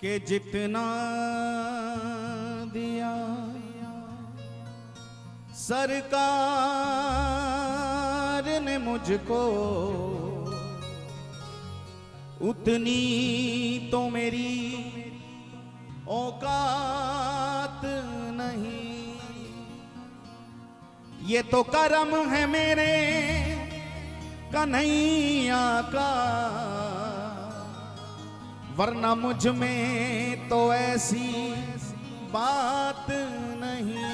कि जितना दिया सरकार ने मुझको उतनी तो मेरी औकात नहीं। ये तो करम है मेरे कन्हैया का, वरना मुझ में तो ऐसी बात नहीं।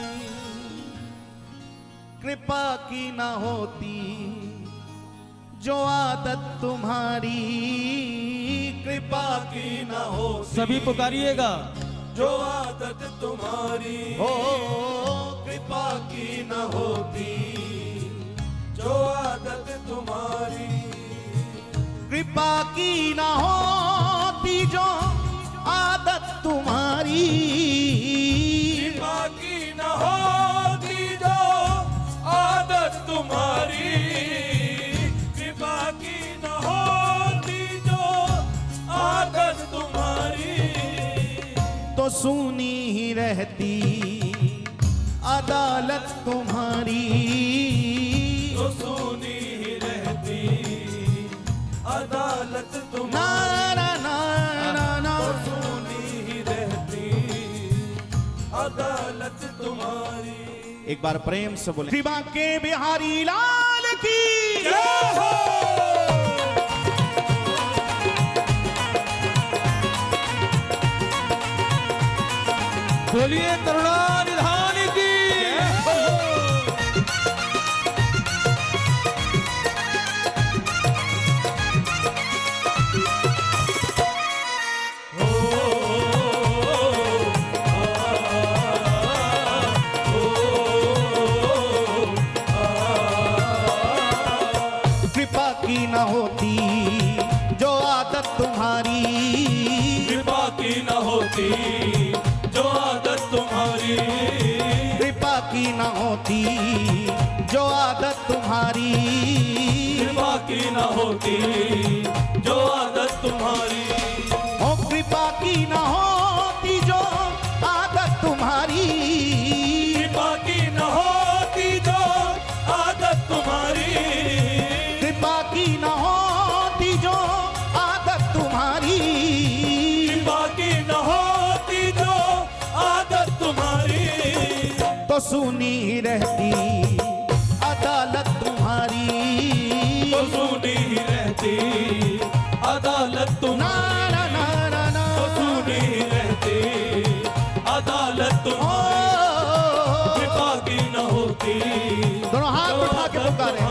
कृपा की ना होती जो आदत तुम्हारी, कृपा की ना हो। सभी पुकारिएगा। जो आदत तुम्हारी हो, कृपा की ना होती जो आदत तुम्हारी। कृपा की ना होती जो आदत तुम्हारी, कृपा की ना होती जो आदत तुम्हारी। कृपा की ना होती जो आदत तुम्हारी। तो सुनी ही रहती अदालत तुम्हारी। तो सुनी ही रहती अदालत तुम्हारी। ना ना ना ना, तो सुनी ही रहती अदालत तुम्हारी। एक बार प्रेम से बोले श्री बांके बिहारी लाल की जय हो। बोलिए करुणानिधान की। कृपा की न होती जो आदत तुम्हारी। कृपा की न होती जो आदत तुम्हारी। कृपा की न होती जो आदत तुम्हारी। कृपा की न होती जो आदत तुम्हारी। ओ कृपा की न होती जो आदत तुम्हारी। कृपा की न होती जो आदत तुम्हारी। कृपा की न होती जो आदत तुम्हारी। कृपा की न होती जो आदत तुम्हारी। तो सुनी ही रहती अदालत तुम्हारी। तो सुनी ही रहती अदालत ना तुम्हारी। ना ना ना ना, तो सुनी ही रहती अदालत ओ, तुम्हारी। कृपा की न होती दोनों हाथ उठा के पुकारे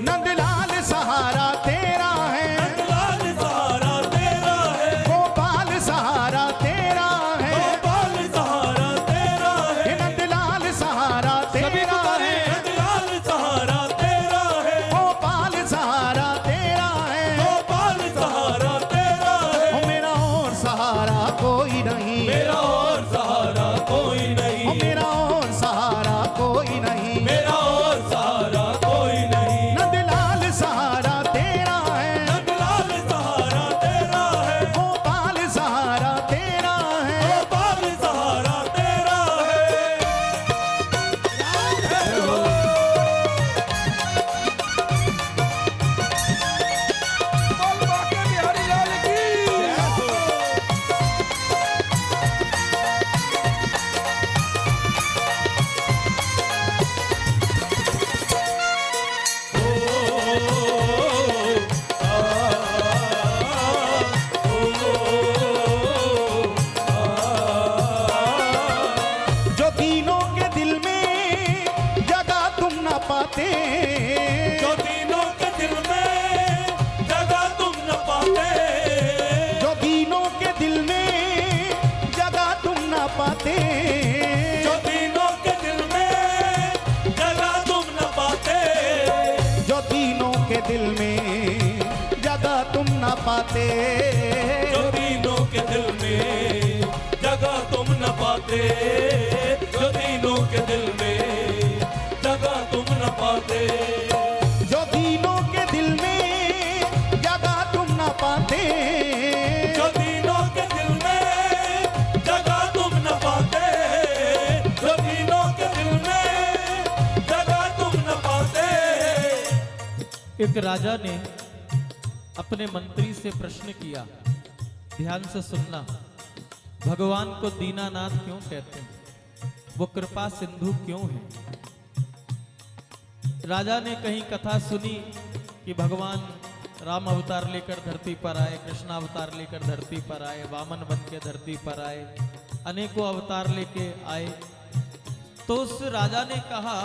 नंदलाल सहारा तेरा है। नंदलाल सहारा तेरा है। गोपाल सहारा तेरा है। गोपाल सहारा तेरा है। नंदलाल सहारा तेरा है। नंदलाल सहारा तेरा है। गोपाल सहारा तेरा है। गोपाल सहारा तेरा है। ओ मेरा और सहारा कोई नहीं। मेरा और सहारा कोई ओ नहीं। मेरा और सहारा कोई नहीं। मेरा और सहारा कोई नहीं। नंदलाल सहारा तेरा है। नंदलाल सहारा तेरा है। गोपाल सहारा तेरा है। गोपाल सहारा तेरा है। बोल बांके बिहारी लाल की। जो तीनों के दिल में जगह तुम न पाते। जो तीनों के दिल में जगह तुम न पाते। जो तीनों के दिल में जगह तुम न पाते। जो तीनों के दिल में जगह तुम न पाते। जो तीनों के दिल में जगह तुम न पाते। जो तीनों के दिल में जगह तुम न पाते। जो तीनों के दिल में जगह तुम न पाते। जो तीनों के दिल में जगह तुम न पाते। जो तीनों के दिल में एक राजा ने अपने मंत्री से प्रश्न किया, ध्यान से सुनना। भगवान को दीनानाथ क्यों कहते हैं? वो कृपा सिंधु क्यों है? राजा ने कहीं कथा सुनी कि भगवान राम अवतार लेकर धरती पर आए, कृष्ण अवतार लेकर धरती पर आए, वामन बन के धरती पर आए, अनेकों अवतार लेके आए। तो उस राजा ने कहा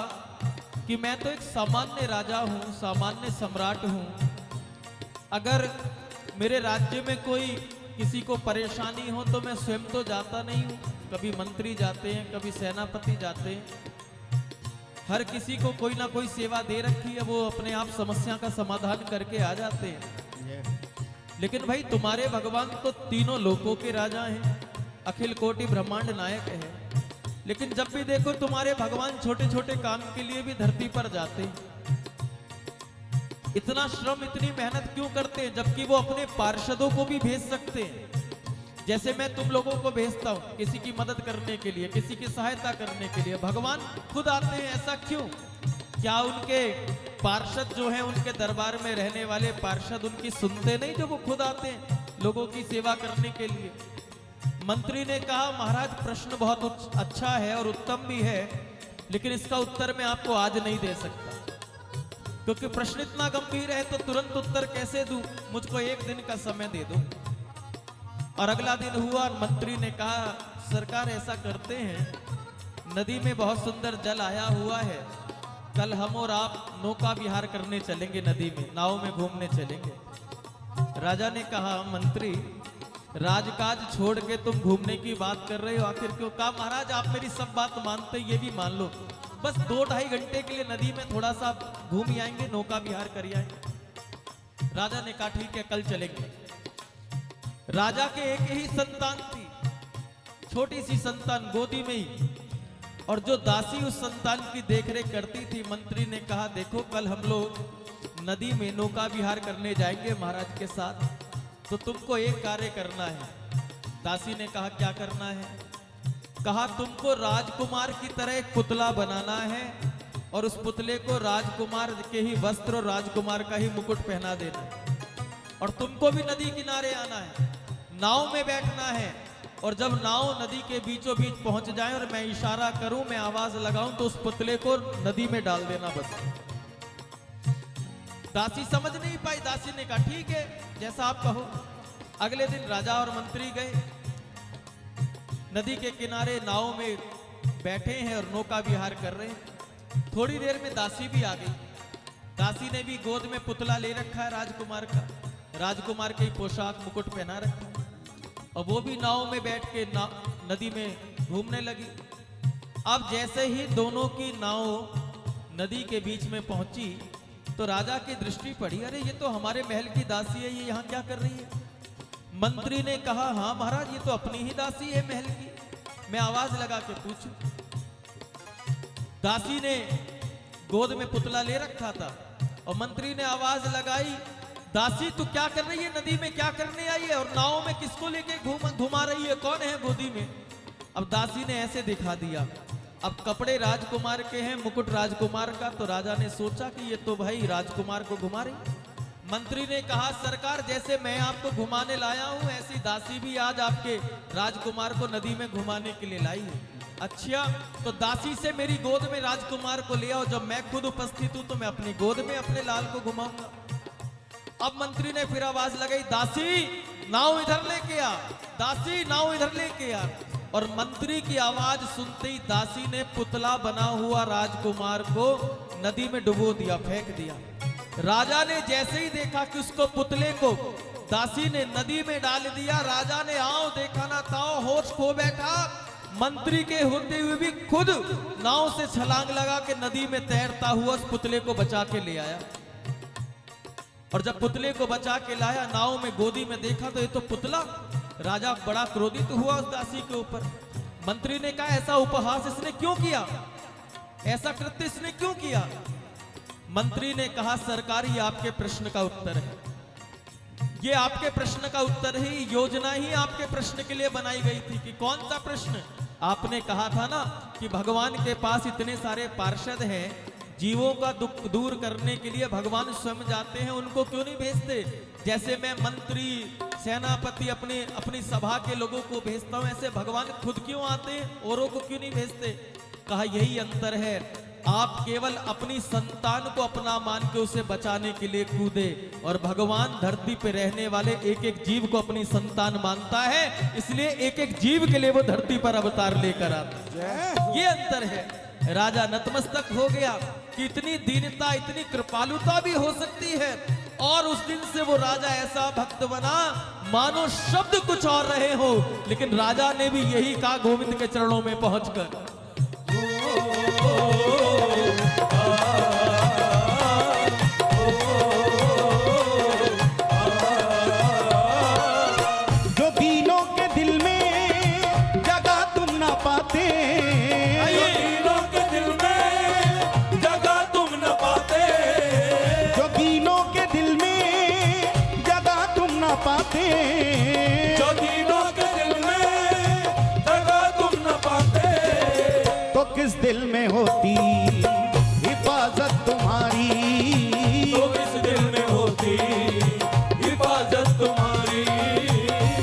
कि मैं तो एक सामान्य राजा हूं, सामान्य सम्राट हूं। अगर मेरे राज्य में कोई किसी को परेशानी हो तो मैं स्वयं तो जाता नहीं हूं, कभी मंत्री जाते हैं, कभी सेनापति जाते हैं। हर किसी को कोई ना कोई सेवा दे रखी है, वो अपने आप समस्या का समाधान करके आ जाते हैं। लेकिन भाई तुम्हारे भगवान तो तीनों लोकों के राजा हैं, अखिल कोटि ब्रह्मांड नायक है। लेकिन जब भी देखो तुम्हारे भगवान छोटे छोटे काम के लिए भी धरती पर जाते हैं। इतना श्रम, इतनी मेहनत क्यों करते हैं, जबकि वो अपने पार्षदों को भी भेज सकते हैं। जैसे मैं तुम लोगों को भेजता हूं किसी की मदद करने के लिए, किसी की सहायता करने के लिए, भगवान खुद आते हैं। ऐसा क्यों? क्या उनके पार्षद जो हैं, उनके दरबार में रहने वाले पार्षद उनकी सुनते नहीं, जो वो खुद आते हैं लोगों की सेवा करने के लिए? मंत्री ने कहा, महाराज प्रश्न बहुत अच्छा है और उत्तम भी है, लेकिन इसका उत्तर मैं आपको आज नहीं दे सकता, क्योंकि प्रश्न इतना गंभीर है तो तुरंत उत्तर कैसे दूं? मुझको एक दिन का समय दे दो। और अगला दिन हुआ और मंत्री ने कहा, सरकार ऐसा करते हैं, नदी में बहुत सुंदर जल आया हुआ है, कल हम और आप नौका विहार करने चलेंगे, नदी में नाव में घूमने चलेंगे। राजा ने कहा, मंत्री राजकाज छोड़ के तुम घूमने की बात कर रहे हो, आखिर क्यों? कहा, महाराज आप मेरी सब बात मानते, ये भी मान लो, बस 2-2.5 घंटे के लिए नदी में थोड़ा सा घूम ही आएंगे, नौका विहार कर आएंगे। राजा ने कहा, ठीक है, कल चलेंगे। राजा के एक ही संतान थी, छोटी सी संतान, गोदी में ही, और जो दासी उस संतान की देखरेख करती थी। मंत्री ने कहा, देखो कल हम लोग नदी में नौका विहार करने जाएंगे महाराज के साथ, तो तुमको एक कार्य करना है। दासी ने कहा, क्या करना है? कहा, तुमको राजकुमार की तरह एक पुतला बनाना है और उस पुतले को राजकुमार के ही वस्त्र और राजकुमार का ही मुकुट पहना देना है, और तुमको भी नदी किनारे आना है, नाव में बैठना है, और जब नाव नदी के बीचों बीच पहुंच जाए और मैं इशारा करूं, मैं आवाज लगाऊं, तो उस पुतले को नदी में डाल देना बस। दासी समझ नहीं पाई। दासी ने कहा, ठीक है, जैसा आप कहो। अगले दिन राजा और मंत्री गए, नदी के किनारे नाव में बैठे हैं और नौका विहार कर रहे हैं। थोड़ी देर में दासी भी आ गई। दासी ने भी गोद में पुतला ले रखा है राजकुमार का, राजकुमार की पोशाक मुकुट पहना रखा है, और वो भी नाव में बैठ के नदी में घूमने लगी। अब जैसे ही दोनों की नाव नदी के बीच में पहुंची तो राजा की दृष्टि पड़ी, अरे ये तो हमारे महल की दासी है, ये यहाँ क्या कर रही है? मंत्री ने कहा, हाँ महाराज, ये तो अपनी ही दासी है महल की, मैं आवाज लगा के पूछूं। दासी ने गोद में पुतला ले रखा था और मंत्री ने आवाज लगाई, दासी तू क्या कर रही है, नदी में क्या करने आई है, और नाव में किसको लेके घुमा रही है, कौन है गोदी में? अब दासी ने ऐसे दिखा दिया। अब कपड़े राजकुमार के हैं, मुकुट राजकुमार का, तो राजा ने सोचा कि ये तो भाई राजकुमार को घुमा रही। मंत्री ने कहा, सरकार जैसे मैं आपको घुमाने लाया हूं, ऐसी दासी भी आज आपके राजकुमार को नदी में घुमाने के लिए लाई है। अच्छा, तो दासी से मेरी गोद में राजकुमार को ले आओ, जब मैं खुद उपस्थित हूं तो मैं अपनी गोद में अपने लाल को घुमाऊंगा। अब मंत्री ने फिर आवाज लगाई, दासी नाव इधर लेके आ, दासी नाव इधर लेके आ। और मंत्री की आवाज सुनते ही दासी ने पुतला बना हुआ राजकुमार को नदी में डुबो दिया, फेंक दिया। राजा ने जैसे ही देखा कि उसको पुतले को दासी ने नदी में डाल दिया, राजा ने आओ देखा ना ताओ होश खो बैठा। मंत्री के होते हुए भी खुद नाव से छलांग लगा के नदी में तैरता हुआ उस पुतले को बचा के ले आया। और जब पुतले को बचा के लाया, नाव में गोदी में देखा तो ये तो पुतला। राजा बड़ा क्रोधित हुआ उस दासी के ऊपर। मंत्री ने कहा, ऐसा उपहास इसने क्यों किया, ऐसा कृत्य इसने क्यों किया? मंत्री ने कहा, सरकार ये आपके प्रश्न का उत्तर है, ये आपके प्रश्न का उत्तर ही, योजना ही आपके प्रश्न के लिए बनाई गई थी। कि कौन सा प्रश्न? आपने कहा था ना कि भगवान के पास इतने सारे पार्षद हैं, जीवों का दुख दूर करने के लिए भगवान स्वयं जाते हैं, उनको क्यों नहीं भेजते? जैसे मैं मंत्री सेनापति अपनी सभा के लोगों को भेजता हूं, ऐसे भगवान खुद क्यों आते हैं, औरों को क्यों नहीं भेजते? कहा यही अंतर है, आप केवल अपनी संतान को अपना मान के उसे बचाने के लिए कूदे, और भगवान धरती पे रहने वाले एक एक जीव को अपनी संतान मानता है, इसलिए एक एक जीव के लिए वो धरती पर अवतार लेकर आता है। ये अंतर है। राजा नतमस्तक हो गया कि इतनी दीनता, इतनी कृपालुता भी हो सकती है, और उस दिन से वो राजा ऐसा भक्त बना मानो शब्द कुछ और रहे हो, लेकिन राजा ने भी यही कहा गोविंद के चरणों में पहुंचकर। जो दीनों के दिल में जगह तुम ना पाते, दीनों के दिल में जगह तुम न पाते, जो दीनों के दिल में जगह तुम ना पाते, जो दीनों के दिल में जगह तुम न पाते, तो किस दिल में होती हिफाजत तुम्हारी, तो किस दिल में होती हिफाजत तुम्हारी,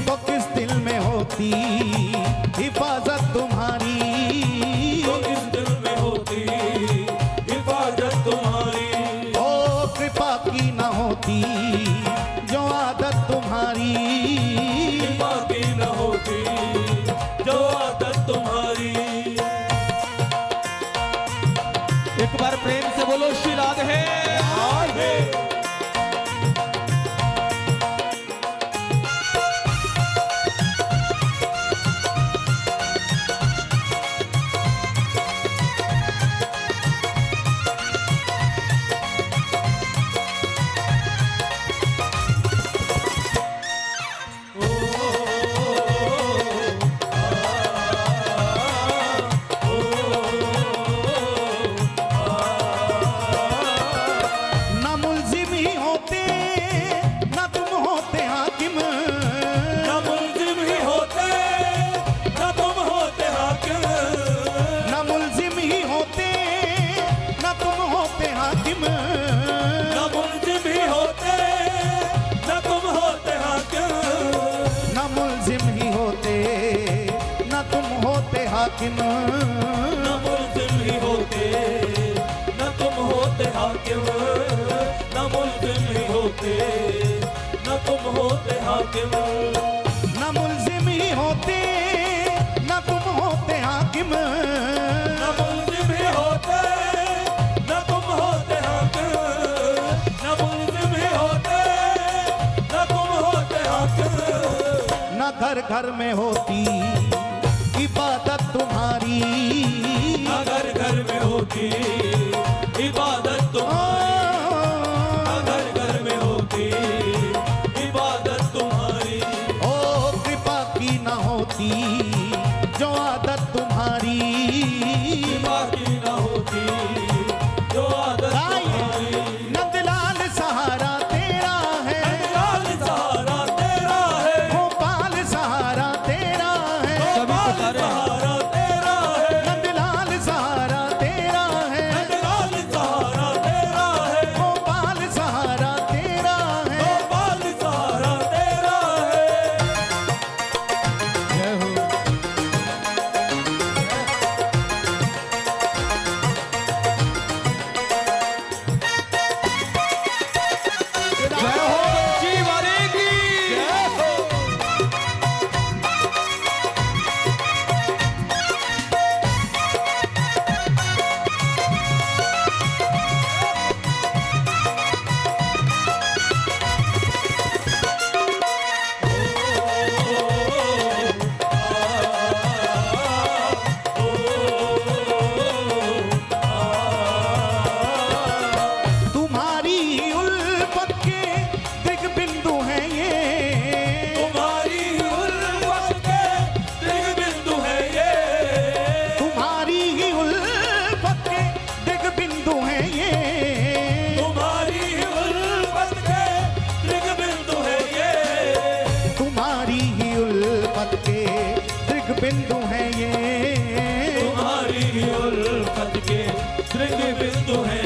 तो किस दिल में होती हिफाजत तुम्हारी, तो किस दिल में होती हिफाजत तुम्हारी, ओ कृपा की न होती जो आदत तुम्हारी, कृपा की न होती जो आदत तुम्हारी। एक बार प्रेम से बोलो श्री राधे। न मुल्जिम ही होते न तुम होते हाकिम, न मुल्जिम ही होते न तुम होते हाकिम, न मुल्जिम ही होते न तुम होते हाकिम, न मुल्जिम ही होते न तुम होते हाकिम, न मुल्जिम ही होते न तुम होते हाकिम, न मुल्जिम ही होते न तुम होते हाकिम, न मुल्जिम ही होते न तुम होते हाकिम, न मुल्जिम ही होते न तुम होते हाकिम, न मुल्जिम ही होते न तुम होते हाकिम, न मुल्जिम ही होते न तुम होते हाकिम, न घर घर में होती इबादत तुम्हारी, अगर घर में होती इबादत तुम्हारी, अगर घर में होती इबादत तुम्हारी, ओ कृपा की न होती जो आदत तुम्हारी, कृपा की न होती जो आदत तुम्हारी, नंदलाल सहारा तेरा है, लाल सहारा तेरा है, गोपाल सहारा तेरा है, गोपाल सहारा तेरा है, नंदलाल सहारा तेरा है, लाल सहारा तेरा है, गोपाल सहारा तेरा है। गोपाल सहारा तेरा है। जय हो। जय हो बंसी वाले की। तुम्हारी उल्फत के दिग्बिंदु हैं ये, तुम्हारी उल्फत के दिग्बिंदु है ये, तुम्हारी ही उल्फत के दिग्बिंदु हैं ये, तुम्हारी उल्फत के दिग्बिंदु है ये, तुम्हारी ही उल्फत के दिग्बिंदु हैं ये, तुम्हारी उल्फत के दिग्बिंदु है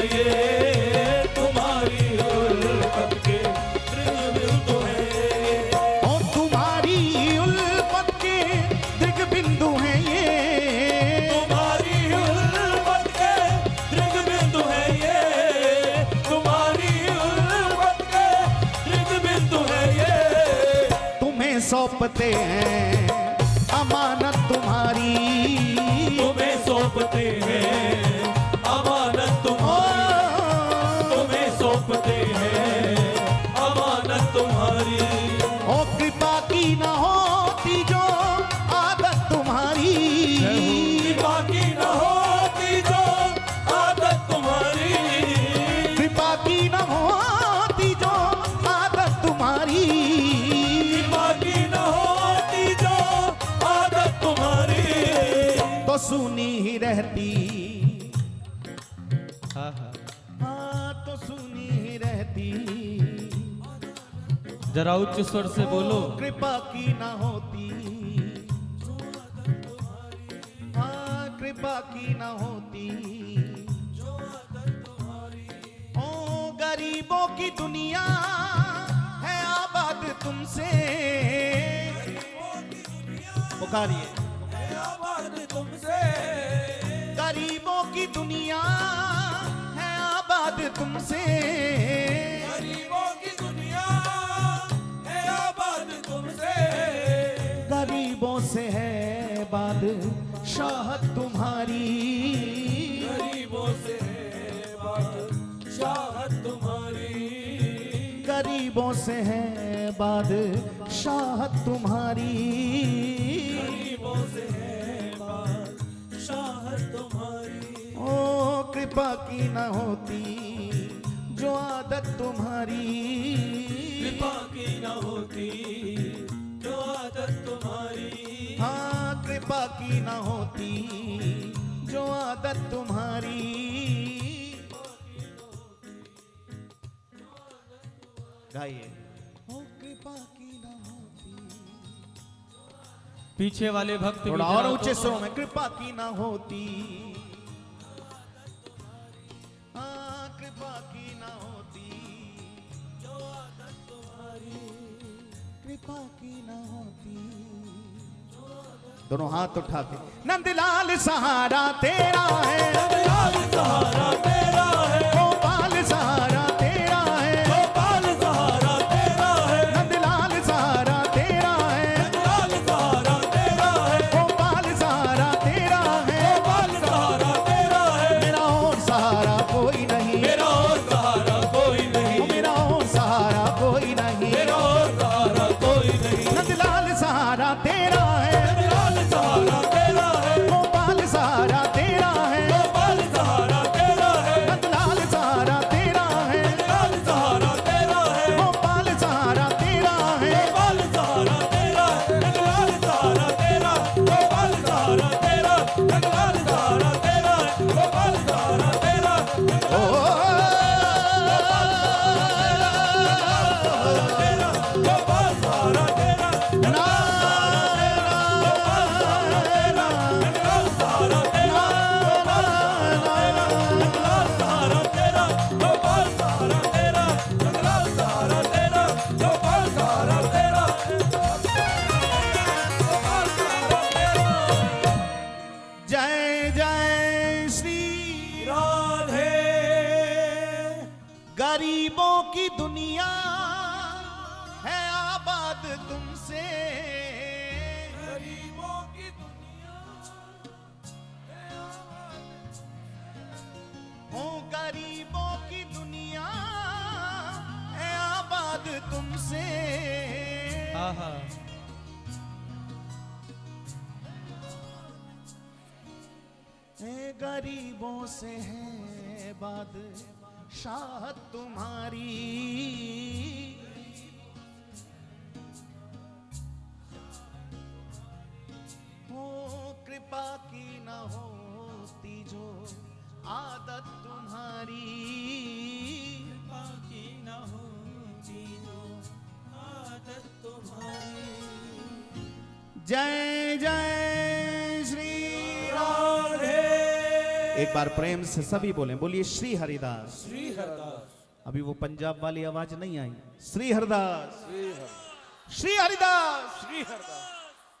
सौंपते हैं अमानत तुम्हारी, तुम्हें सौंपते हैं अमानत तुम्हारी, तुम्हें सौंपते हैं अमानत तुम्हारी। ओ कृपा की न होती जो आदत तुम्हारी, कृपा की न होती जो आदत तुम्हारी, कृपा की न होती जो आदत तुम्हारी, कृपा की न होती जो आदत तुम्हारी, तो सुनी ही रहती। हाँ हाँ, हाँ तो सुनी ही रहती। जरा उच्च स्वर से बोलो। कृपा की ना होती, हाँ कृपा की ना होती। ओ गरीबों की दुनिया है आबाद तुमसे, पुकारिए आबाद तुमसे, गरीबों की दुनिया है आबाद तुमसे, गरीबों की दुनिया है आबाद तुमसे, गरीबों से है बादशाहत तुम्हारी, गरीबों से है बादशाहत तुम्हारी, गरीबों से है बादशाहत तुम्हारी। गरीबों से है बादशाहत तुम्हारी। ओ कृपा की न होती जो आदत तुम्हारी, कृपा की न होती जो आदत तुम्हारी, हाँ कृपा की न होती जो आदत तुम्हारी। गाइए। ओ कृपा की न होती, पीछे वाले भक्त भी थोड़ा जरा और तो- ऊंचे स्वरों में, कृपा की न होती, हाँ कृपा की न होती जो आदत तुम्हारी, कृपा की न होती। दोनों हाथ उठा के, नंदलाल सहारा तेरा है, नंदलाल सहारा तेरा है, गोपाल सहारा तेरा है, गोपाल सहारा तेरा है, नंदलाल सहारा तेरा है, नंदलाल सहारा तेरा है, गोपाल सहारा तेरा है, गोपाल सहारा तेरा है, मेरा और सहारा कोई नहीं, मेरा और सहारा कोई नहीं, मेरा और सहारा कोई नहीं, मेरा और सहारा कोई नहीं। नंदलाल सहारा तेरा है, नंदलाल सहारा तेरा है, गोपाल सहारा तेरा है, गोपाल सहारा तेरा है, नंदलाल सहारा तेरा है, नंदलाल सहारा तेरा है, गोपाल सहारा तेरा है, गोपाल सहारा तेरा है, नंदलाल सहारा तेरा, गोपाल सहारा तेरा, नंदलाल सहारा तेरा, गोपाल सहारा तेरा, ओ गोपाल सहारा तेरा, नंदलाल सहारा तेरा, नंदलाल सहारा तेरा, गोपाल सहारा तेरा, नंदलाल सहारा तेरा, गोपाल सहारा तेरा, गोपाल सहारा तेरा। जय जय श्री राधे गरीबों की दुनिया है आबाद तुमसे, गरीबों की दुनिया हो गरीबों की दुनिया है आबाद तुमसे। हाँ हाँ, है गरीबों से है बादशाहत तुम्हारी, हो कृपा की न होती जो आदत तुम्हारी, बाकी न होती जो आदत तुम्हारी। जय जय श्री राधे एक बार प्रेम से सभी बोलें, बोलिए श्री हरिदास। श्री हरदास, अभी वो पंजाब वाली आवाज नहीं आई, श्री हरदास, श्री हरदास, श्री हरिदास। श्री हरदास।